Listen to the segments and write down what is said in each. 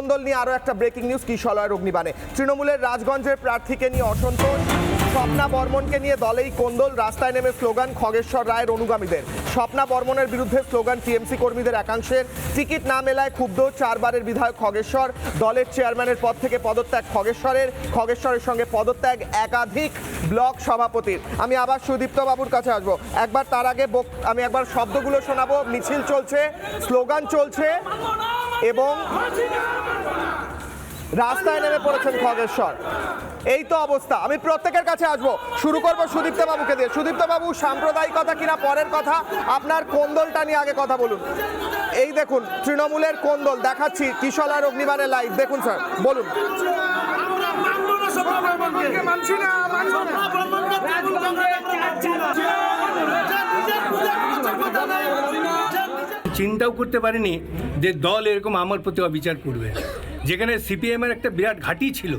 কোন্দল নিয়ে আরো একটা ব্রেকিং নিউজ কিশলয়ের অগ্নিবাণে। তৃণমূলের রাজগঞ্জের প্রার্থীকে নিয়ে অসন্তোষ, স্বপ্না বর্মনকে নিয়ে দলেই কোন্দল, রাস্তায় নেমে স্লোগান খগেশ্বর রায়ের অনুগামীদের। স্বপ্না বর্মনের বিরুদ্ধে স্লোগান টিএমসি কর্মীদের একাংশের। টিকিট না মেলায় ক্ষুব্ধ 4 বারের বিধায়ক খগেশ্বর। দলের চেয়ারম্যানের পদ থেকে পদত্যাগ খগেশ্বরের সঙ্গে পদত্যাগ একাধিক ব্লক সভাপতির। আমি আবার সুদীপ্ত বাবুর কাছে আসবো, একবার তার আগে আমি একবার শব্দগুলো শোনাবো। মিছিল চলছে, স্লোগান চলছে এবং রাস্তায় নেমে পড়েছেন খগেশ্বর। এই তো অবস্থা। আমি প্রত্যেকের কাছে আসবো, শুরু করবো সুদীপ্ত বাবুকে দিয়ে। সুদীপ্ত বাবু, সাম্প্রদায়িকতা কিনা পরের কথা, আপনার কোন্দলটা নিয়ে আগে কথা বলুন। এই দেখুন তৃণমূলের কোন্দল দেখাচ্ছি, কিশলয়ের অগ্নিবাণে লাইভ দেখুন স্যার, বলুন। চিন্তাও করতে পারিনি যে দল এরকম আমার প্রতি অবিচার করবে। যেখানে সিপিএমের একটা বিরাট ঘাঁটি ছিল,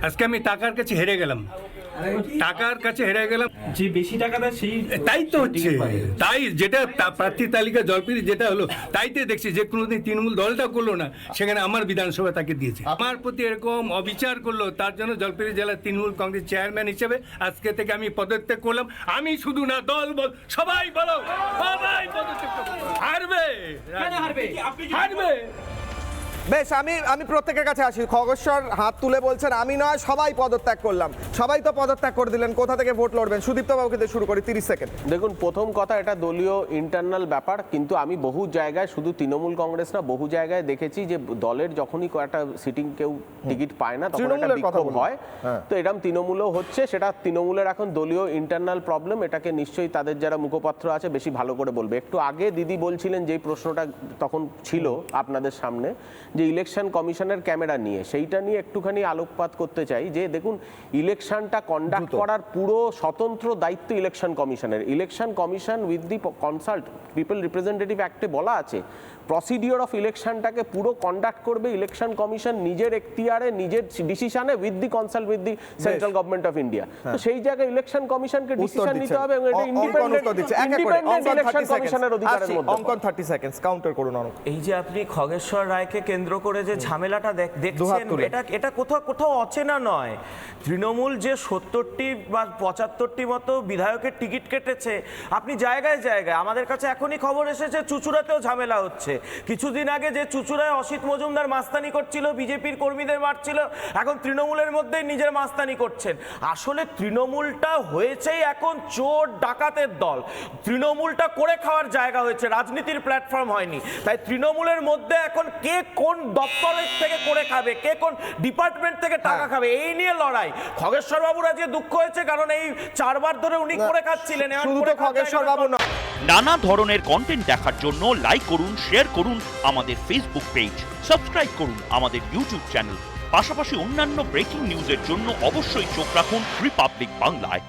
আজকে আমি টাকার কাছে হেরে গেলাম, যে বেশি টাকা দেয় সেই তাই তো হচ্ছে। তাই যেটা প্রার্থী তালিকা জলপাইগুড়ি যেটা হলো, তাইতে দেখছি যে কোনোদিন তৃণমূল দলটা করলো না, সেখানে আমার বিধানসভা তাকে দিয়েছে। আমার প্রতি এরকম অবিচার করলো, তার জন্য জলপাইগুড়ি জেলার তৃণমূল কংগ্রেস চেয়ারম্যান হিসেবে আজকে থেকে আমি পদত্যাগ করলাম। আমি শুধু না, দল বল, সবাই বলো, সবাই পদত্যাগ হারবে। বেশ, আমি প্রত্যেকের কাছে আসি। খগেশ্বর হাত তুলে বলছেন আমি নয়, সবাই পদত্যাগ করলাম। সবাই তো পদত্যাগ করে দিলেন, কোথা থেকে ভোট লড়বেন? সুদীপ্ত বাবুকে দিয়ে শুরু করি, 30 সেকেন্ড। দেখুন, প্রথম কথা, এটা দলীয় ইন্টারনাল ব্যাপার, কিন্তু আমি বহু জায়গায়, শুধু তৃণমূল কংগ্রেস না, বহু জায়গায় দেখেছি যে দলের যখনই একটা সিটিং কেউ টিকিট পায় না, তখন একটা বিক্ষোভ হয়। তো এরকম তৃণমূলও হচ্ছে, সেটা তৃণমূলের এখন দলীয় ইন্টারনাল প্রবলেম। এটাকে নিশ্চয়ই তাদের যারা মুখপাত্র আছে বেশি ভালো করে বলবে। একটু আগে দিদি বলছিলেন, যেই প্রশ্নটা তখন ছিল আপনাদের সামনে, যে ইলেকশন কমিশনের ক্যামেরা নিয়ে, সেইটা নিয়ে একটুখানি আলোকপাত করতে চাই। যে দেখুন, ইলেকশনটা কন্ডাক্ট করার পুরো স্বতন্ত্র দায়িত্ব ইলেকশন কমিশনের। Election commission with the consult people representative অ্যাক্টে বলা আছে, প্রসিডিওর অফ ইলেকশনটাকে পুরো কন্ডাক্ট করবে ইলেকশন কমিশন নিজের এখতিয়ারে, নিজের ডিসিশনে, with the consult with the central government of India. তো সেই জায়গায় ইলেকশন কমিশনকে ডিসিশন নিতে হবে, এবং এটা ইন্ডিপেন্ডেন্ট ইলেকশন কমিশনের অধিকারের মধ্যে। অঙ্কন 30 সেকেন্ডস কাউন্টার করুন। এই যে আপনি খগেশ্বর রায়কে কেন্দ্র করে যে ঝামেলাটা দেখছেন, এটা কোথাও অচেনা নয়। তৃণমূল যে 70টি বা 75টি মতো বিধায়কের টিকিট কেটেছে, আপনি জায়গায় জায়গায়, আমাদের কাছে এখনই খবর এসেছে চুঁচুড়াতেও ঝামেলা হচ্ছে। কিছুদিন আগে যে চুঁচুড়ায় অসিত মজুমদার মাস্তানি করছিল, বিজেপির কর্মীদের মারছিল, এখন তৃণমূলের মধ্যেই নিজের মাস্তানি করছেন। আসলে তৃণমূলটা হয়েছেই এখন চোর ডাকাতের দল। তৃণমূলটা করে খাওয়ার জায়গা হয়েছে, রাজনীতির প্ল্যাটফর্ম হয়নি। তাই তৃণমূলের মধ্যে এখন কে কোন দপ্তরের থেকে করে খাবে, কে কোন ডিপার্টমেন্ট থেকে টাকা খাবে, এই নিয়ে লড়াই। খগেশ্বর বাবুর আজকে দুঃখ হয়েছে, কারণ এই 4 বার ধরে উনি করে খাচ্ছিলেন। খগেশ্বর বাবু নানা ধরনের কন্টেন্ট দেখার জন্য লাইক করুন, শেয়ার করুন আমাদের ফেসবুক পেজ, সাবস্ক্রাইব করুন আমাদের ইউটিউব চ্যানেল। পাশাপাশি অন্যান্য ব্রেকিং নিউজের জন্য অবশ্যই চোখ রাখুন রিপাবলিক বাংলায়।